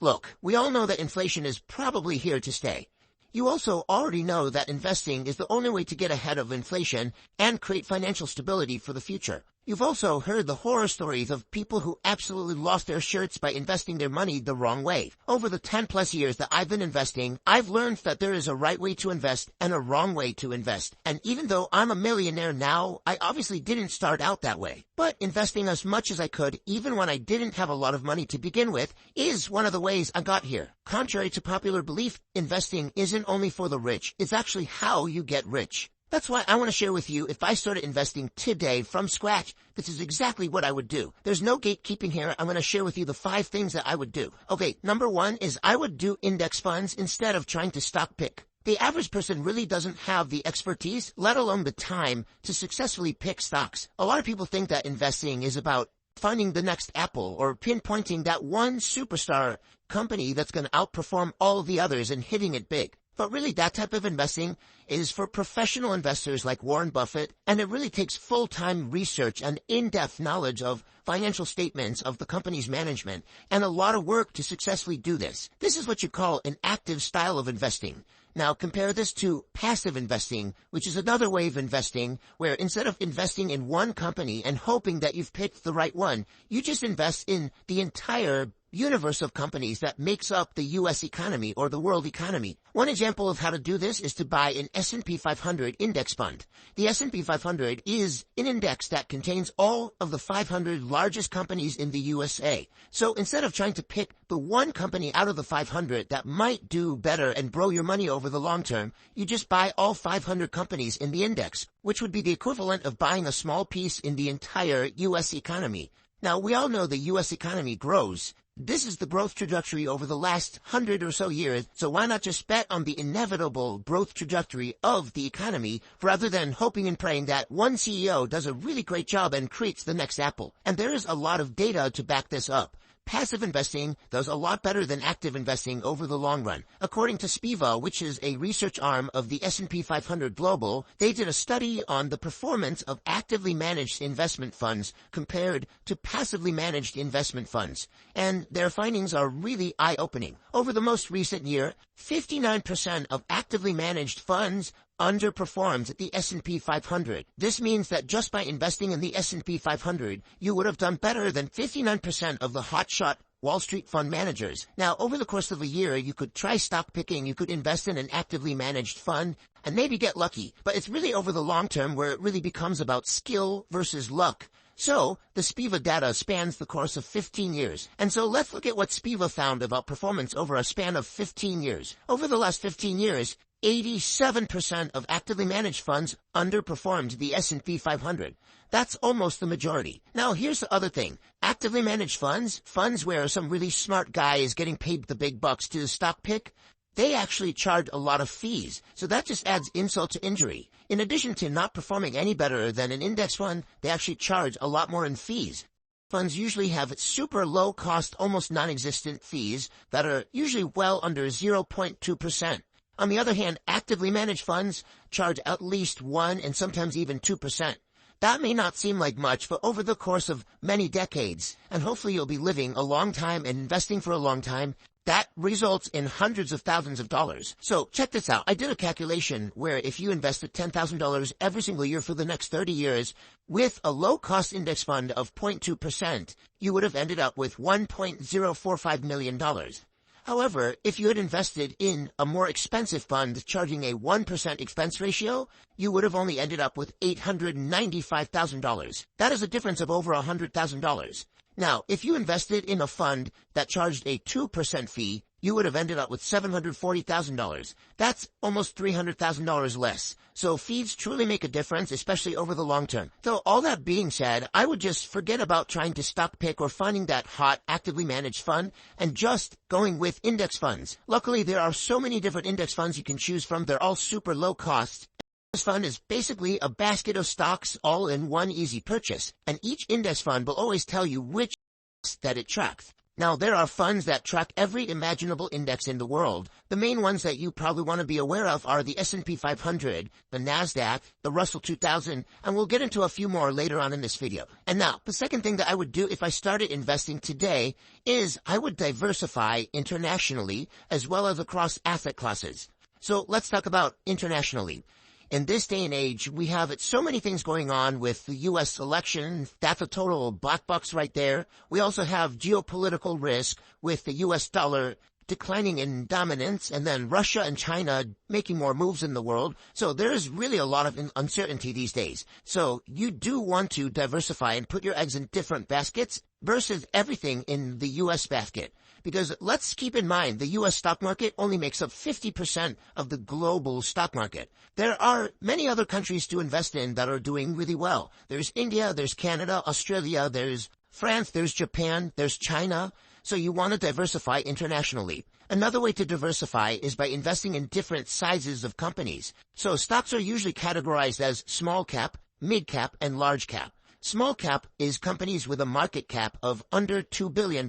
Look, we all know that inflation is probably here to stay. You also already know that investing is the only way to get ahead of inflation and create financial stability for the future. You've also heard the horror stories of people who absolutely lost their shirts by investing their money the wrong way. Over the 10 plus years that I've been investing, I've learned that there is a right way to invest and a wrong way to invest. And even though I'm a millionaire now, I obviously didn't start out that way. But investing as much as I could, even when I didn't have a lot of money to begin with, is one of the ways I got here. Contrary to popular belief, investing isn't only for the rich, it's actually how you get rich. That's why I want to share with you, if I started investing today from scratch, this is exactly what I would do. There's no gatekeeping here. I'm going to share with you the 5 things that I would do. Okay, number 1 is I would do index funds instead of trying to stock pick. The average person really doesn't have the expertise, let alone the time, to successfully pick stocks. A lot of people think that investing is about finding the next Apple or pinpointing that one superstar company that's going to outperform all the others and hitting it big. But really, that type of investing is for professional investors like Warren Buffett, and it really takes full-time research and in-depth knowledge of financial statements of the company's management, and a lot of work to successfully do this. This is what you call an active style of investing. Now compare this to passive investing, which is another way of investing where instead of investing in one company and hoping that you've picked the right one, you just invest in the entire universe of companies that makes up the U.S. economy or the world economy. One example of how to do this is to buy an S&P 500 index fund. The S&P 500 is an index that contains all of the 500 largest companies in the USA. So instead of trying to pick the one company out of the 500 that might do better and grow your money over the long term, you just buy all 500 companies in the index, which would be the equivalent of buying a small piece in the entire U.S. economy. Now, we all know the U.S. economy grows. This is the growth trajectory over the last 100 or so years, so why not just bet on the inevitable growth trajectory of the economy rather than hoping and praying that one CEO does a really great job and creates the next Apple? And there is a lot of data to back this up. Passive investing does a lot better than active investing over the long run. According to Spiva, which is a research arm of the S&P 500 Global, they did a study on the performance of actively managed investment funds compared to passively managed investment funds. And their findings are really eye-opening. Over the most recent year, 59% of actively managed funds underperformed the S&P 500. This means that just by investing in the S&P 500, you would have done better than 59% of the hotshot Wall Street fund managers. Now, over the course of a year, you could try stock picking, you could invest in an actively managed fund, and maybe get lucky. But it's really over the long term where it really becomes about skill versus luck. So, the Spiva data spans the course of 15 years. And so let's look at what Spiva found about performance over a span of 15 years. Over the last 15 years, 87% of actively managed funds underperformed the S&P 500. That's almost the majority. Now, here's the other thing. Actively managed funds where some really smart guy is getting paid the big bucks to stock pick, they actually charge a lot of fees. So that just adds insult to injury. In addition to not performing any better than an index fund, they actually charge a lot more in fees. Funds usually have super low cost, almost non-existent fees that are usually well under 0.2%. On the other hand, actively managed funds charge at least 1 and sometimes even 2%. That may not seem like much, but over the course of many decades, and hopefully you'll be living a long time and investing for a long time, that results in hundreds of thousands of dollars. So check this out. I did a calculation where if you invested $10,000 every single year for the next 30 years with a low-cost index fund of 0.2%, you would have ended up with $1.045 million. However, if you had invested in a more expensive fund charging a 1% expense ratio, you would have only ended up with $895,000. That is a difference of over $100,000. Now, if you invested in a fund that charged a 2% fee, you would have ended up with $740,000. That's almost $300,000 less. So fees truly make a difference, especially over the long term. So all that being said, I would just forget about trying to stock pick or finding that hot, actively managed fund and just going with index funds. Luckily, there are so many different index funds you can choose from. They're all super low cost. This fund is basically a basket of stocks all in one easy purchase, and each index fund will always tell you which that it tracks. Now, there are funds that track every imaginable index in the world. The main ones that you probably want to be aware of are the S&P 500, the NASDAQ, the Russell 2000, and we'll get into a few more later on in this video. And now, the second thing that I would do if I started investing today is I would diversify internationally as well as across asset classes. So let's talk about internationally. In this day and age, we have so many things going on with the U.S. election. That's a total black box right there. We also have geopolitical risk with the U.S. dollar declining in dominance, and then Russia and China making more moves in the world. So there's really a lot of uncertainty these days. So you do want to diversify and put your eggs in different baskets versus everything in the U.S. basket. Because let's keep in mind, the U.S. stock market only makes up 50% of the global stock market. There are many other countries to invest in that are doing really well. There's India, there's Canada, Australia, there's France, there's Japan, there's China. So you want to diversify internationally. Another way to diversify is by investing in different sizes of companies. So stocks are usually categorized as small cap, mid cap, and large cap. Small cap is companies with a market cap of under $2 billion.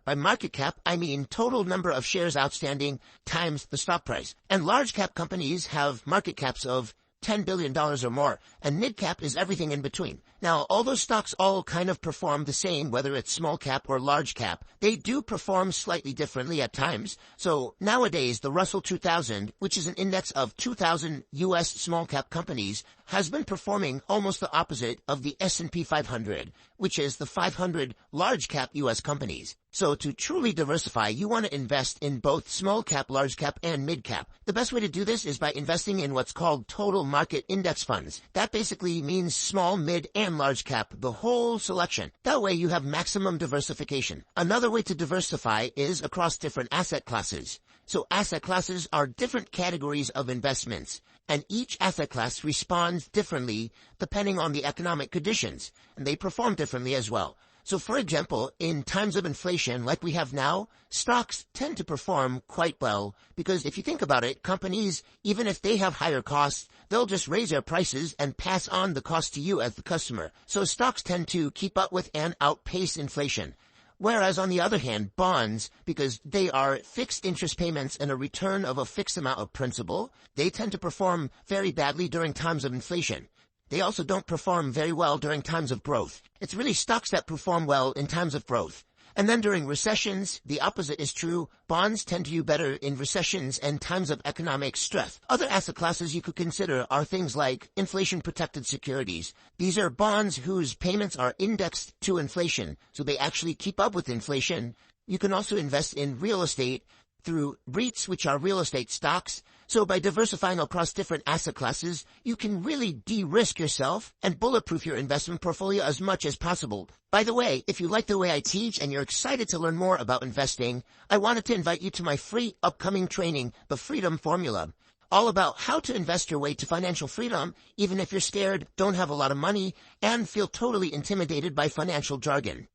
By market cap, I mean total number of shares outstanding times the stock price. And large cap companies have market caps of $10 billion or more, and mid cap is everything in between. Now, although stocks all kind of perform the same, whether it's small cap or large cap, they do perform slightly differently at times. So nowadays, the Russell 2000, which is an index of 2,000 U.S. small cap companies, has been performing almost the opposite of the S&P 500, which is the 500 large cap U.S. companies. So to truly diversify, you want to invest in both small cap, large cap, and mid cap. The best way to do this is by investing in what's called total market index funds. That basically means small, mid, and large cap, the whole selection. That way you have maximum diversification. Another way to diversify is across different asset classes. So asset classes are different categories of investments, and each asset class responds differently depending on the economic conditions, and they perform differently as well. So for example, in times of inflation like we have now, stocks tend to perform quite well because if you think about it, companies, even if they have higher costs, they'll just raise their prices and pass on the cost to you as the customer. So stocks tend to keep up with and outpace inflation. Whereas on the other hand, bonds, because they are fixed interest payments and a return of a fixed amount of principal, they tend to perform very badly during times of inflation. They also don't perform very well during times of growth. It's really stocks that perform well in times of growth. And then during recessions, the opposite is true. Bonds tend to do better in recessions and times of economic stress. Other asset classes you could consider are things like inflation-protected securities. These are bonds whose payments are indexed to inflation, so they actually keep up with inflation. You can also invest in real estate through REITs, which are real estate stocks. So by diversifying across different asset classes, you can really de-risk yourself and bulletproof your investment portfolio as much as possible. By the way, if you like the way I teach and you're excited to learn more about investing, I wanted to invite you to my free upcoming training, The Freedom Formula, all about how to invest your way to financial freedom, even if you're scared, don't have a lot of money, and feel totally intimidated by financial jargon.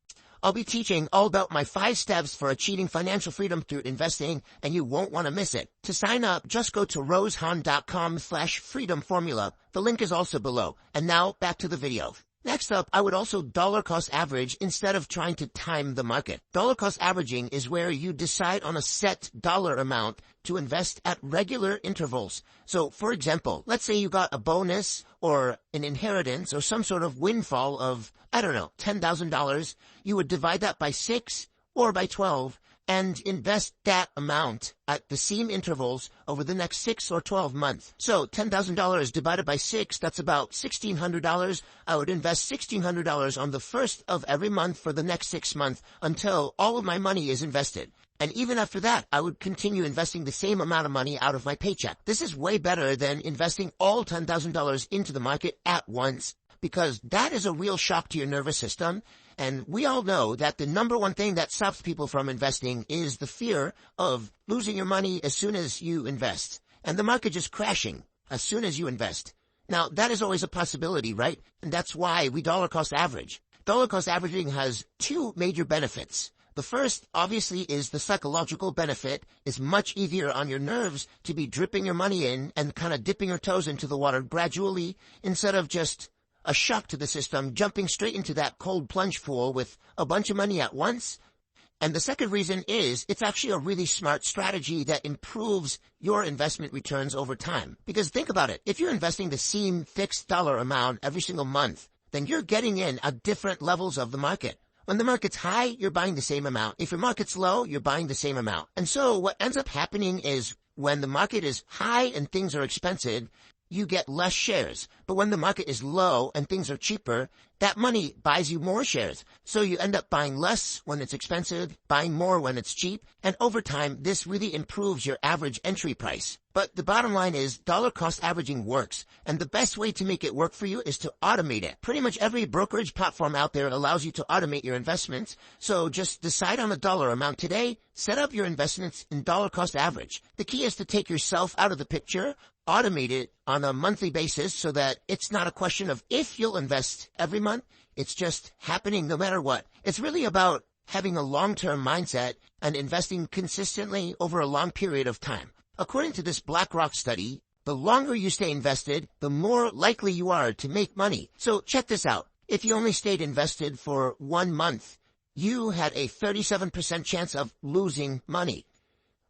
I'll be teaching all about my 5 steps for achieving financial freedom through investing, and you won't want to miss it. To sign up, just go to rosehahn.com/freedom formula. The link is also below. And now, back to the video. Next up, I would also dollar cost average instead of trying to time the market. Dollar cost averaging is where you decide on a set dollar amount to invest at regular intervals. So, for example, let's say you got a bonus or an inheritance or some sort of windfall of, I don't know, $10,000. You would divide that by 6 or by 12 and invest that amount at the same intervals over the next 6 or 12 months. So $10,000 divided by 6, that's about $1,600. I would invest $1,600 on the first of every month for the next 6 months until all of my money is invested. And even after that, I would continue investing the same amount of money out of my paycheck. This is way better than investing all $10,000 into the market at once, because that is a real shock to your nervous system. And we all know that the number one thing that stops people from investing is the fear of losing your money as soon as you invest, and the market just crashing as soon as you invest. Now, that is always a possibility, right? And that's why we dollar cost average. Dollar cost averaging has 2 major benefits. The first, obviously, is the psychological benefit. It's much easier on your nerves to be dripping your money in and kind of dipping your toes into the water gradually instead of just a shock to the system, jumping straight into that cold plunge pool with a bunch of money at once. And the second reason is it's actually a really smart strategy that improves your investment returns over time. Because think about it. If you're investing the same fixed dollar amount every single month, then you're getting in at different levels of the market. When the market's high, you're buying the same amount. If your market's low, you're buying the same amount. And so what ends up happening is when the market is high and things are expensive, you get less shares. But when the market is low and things are cheaper, that money buys you more shares. So you end up buying less when it's expensive, buying more when it's cheap, and over time, this really improves your average entry price. But the bottom line is dollar cost averaging works, and the best way to make it work for you is to automate it. Pretty much every brokerage platform out there allows you to automate your investments, so just decide on a dollar amount today, set up your investments in dollar cost average. The key is to take yourself out of the picture, automate it on a monthly basis so that it's not a question of if you'll invest every month, it's just happening no matter what. It's really about having a long-term mindset and investing consistently over a long period of time. According to this BlackRock study, the longer you stay invested, the more likely you are to make money. So check this out. If you only stayed invested for 1 month, you had a 37% chance of losing money.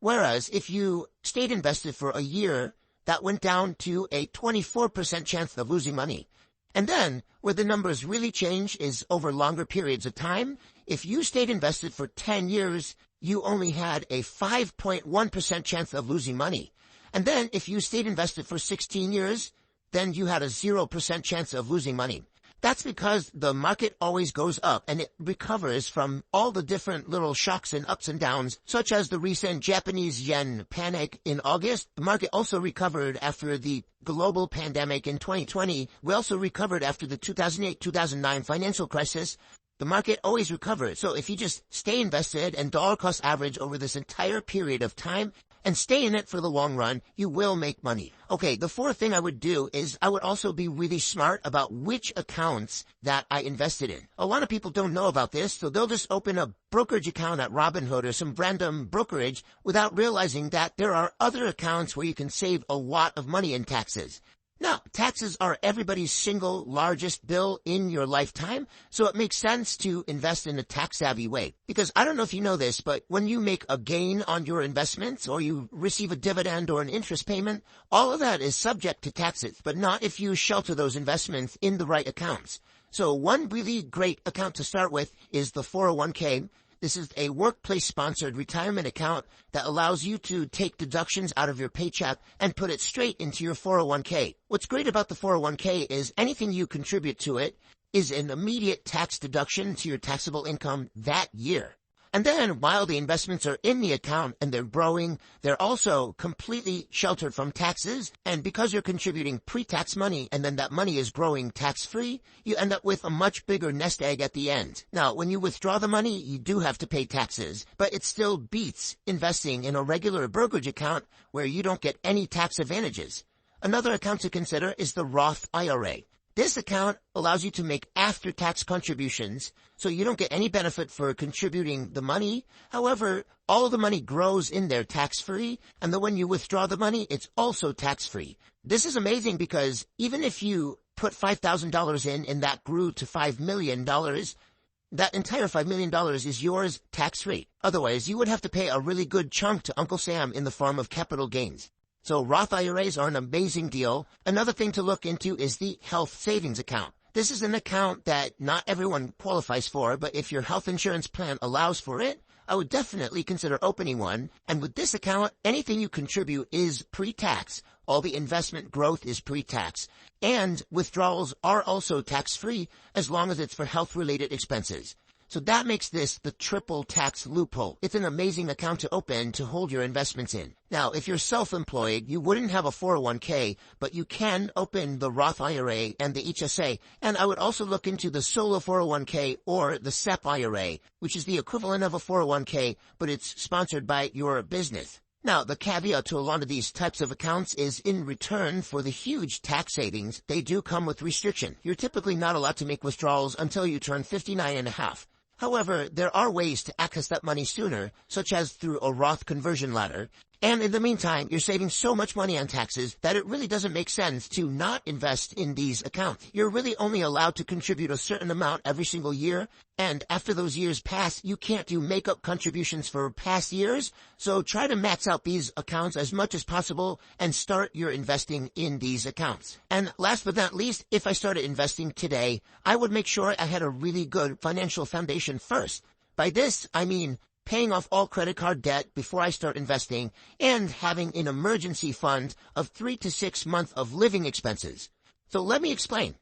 Whereas if you stayed invested for a year, that went down to a 24% chance of losing money. And then, where the numbers really change is over longer periods of time. If you stayed invested for 10 years, you only had a 5.1% chance of losing money. And then, if you stayed invested for 16 years, then you had a 0% chance of losing money. That's because the market always goes up and it recovers from all the different little shocks and ups and downs, such as the recent Japanese yen panic in August. The market also recovered after the global pandemic in 2020. We also recovered after the 2008-2009 financial crisis. The market always recovers. So if you just stay invested and dollar cost average over this entire period of time, and stay in it for the long run, you will make money. Okay, the fourth thing I would do is I would also be really smart about which accounts that I invested in. A lot of people don't know about this, so they'll just open a brokerage account at Robinhood or some random brokerage without realizing that there are other accounts where you can save a lot of money in taxes. Now, taxes are everybody's single largest bill in your lifetime, so it makes sense to invest in a tax-savvy way. Because I don't know if you know this, but when you make a gain on your investments or you receive a dividend or an interest payment, all of that is subject to taxes, but not if you shelter those investments in the right accounts. So one really great account to start with is the 401k. This is a workplace-sponsored retirement account that allows you to take deductions out of your paycheck and put it straight into your 401k. What's great about the 401k is anything you contribute to it is an immediate tax deduction to your taxable income that year. And then while the investments are in the account and they're growing, they're also completely sheltered from taxes. And because you're contributing pre-tax money and then that money is growing tax-free, you end up with a much bigger nest egg at the end. Now, when you withdraw the money, you do have to pay taxes, but it still beats investing in a regular brokerage account where you don't get any tax advantages. Another account to consider is the Roth IRA. This account allows you to make after-tax contributions, so you don't get any benefit for contributing the money. However, all of the money grows in there tax-free, and then when you withdraw the money, it's also tax-free. This is amazing because even if you put $5,000 in and that grew to $5 million, that entire $5 million is yours tax-free. Otherwise, you would have to pay a really good chunk to Uncle Sam in the form of capital gains. So Roth IRAs are an amazing deal. Another thing to look into is the health savings account. This is an account that not everyone qualifies for, but if your health insurance plan allows for it, I would definitely consider opening one. And with this account, anything you contribute is pre-tax. All the investment growth is pre-tax. And withdrawals are also tax-free as long as it's for health-related expenses. So that makes this the triple tax loophole. It's an amazing account to open to hold your investments in. Now, if you're self-employed, you wouldn't have a 401k, but you can open the Roth IRA and the HSA. And I would also look into the solo 401k or the SEP IRA, which is the equivalent of a 401k, but it's sponsored by your business. Now, the caveat to a lot of these types of accounts is in return for the huge tax savings, they do come with restriction. You're typically not allowed to make withdrawals until you turn 59 and a half. However, there are ways to access that money sooner, such as through a Roth conversion ladder. And in the meantime, you're saving so much money on taxes that it really doesn't make sense to not invest in these accounts. You're really only allowed to contribute a certain amount every single year, and after those years pass, you can't do make-up contributions for past years. So try to max out these accounts as much as possible and start your investing in these accounts. And last but not least, if I started investing today, I would make sure I had a really good financial foundation first. By this, I mean paying off all credit card debt before I start investing, and having an emergency fund of 3 to 6 months of living expenses. So let me explain.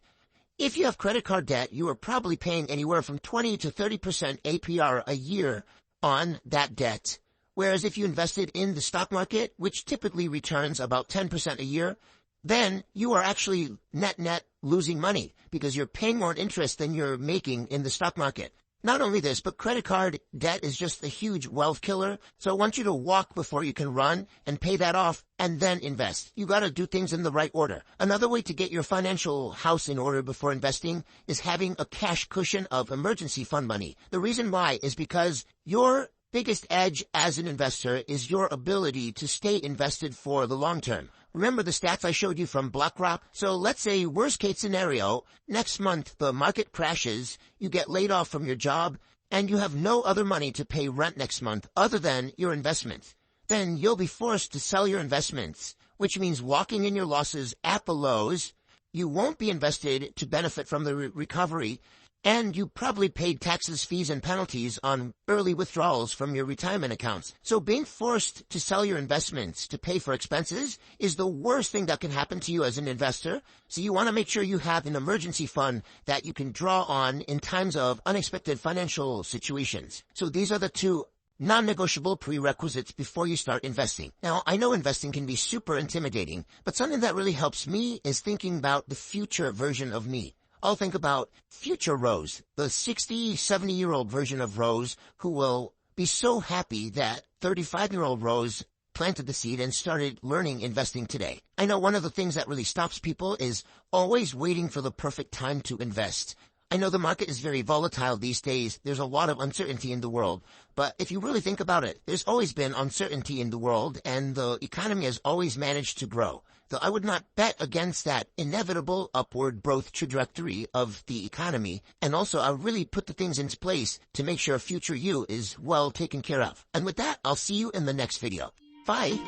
If you have credit card debt, you are probably paying anywhere from 20 to 30% APR a year on that debt. Whereas if you invested in the stock market, which typically returns about 10% a year, then you are actually net losing money because you're paying more interest than you're making in the stock market. Not only this, but credit card debt is just a huge wealth killer. So I want you to walk before you can run and pay that off and then invest. You gotta do things in the right order. Another way to get your financial house in order before investing is having a cash cushion of emergency fund money. The reason why is because your biggest edge as an investor is your ability to stay invested for the long term. Remember the stats I showed you from BlackRock? So let's say worst case scenario, next month the market crashes, you get laid off from your job, and you have no other money to pay rent next month other than your investments. Then you'll be forced to sell your investments, which means walking in your losses at the lows. You won't be invested to benefit from the recovery, and you probably paid taxes, fees, and penalties on early withdrawals from your retirement accounts. So being forced to sell your investments to pay for expenses is the worst thing that can happen to you as an investor. So you want to make sure you have an emergency fund that you can draw on in times of unexpected financial situations. So these are the two non-negotiable prerequisites before you start investing. Now, I know investing can be super intimidating, but something that really helps me is thinking about the future version of me. I'll think about future Rose, the 60, 70-year-old version of Rose who will be so happy that 35-year-old Rose planted the seed and started learning investing today. I know one of the things that really stops people is always waiting for the perfect time to invest. I know the market is very volatile these days. There's a lot of uncertainty in the world. But if you really think about it, there's always been uncertainty in the world, and the economy has always managed to grow. So I would not bet against that inevitable upward growth trajectory of the economy. And also, I would really put the things in place to make sure future you is well taken care of. And with that, I'll see you in the next video. Bye.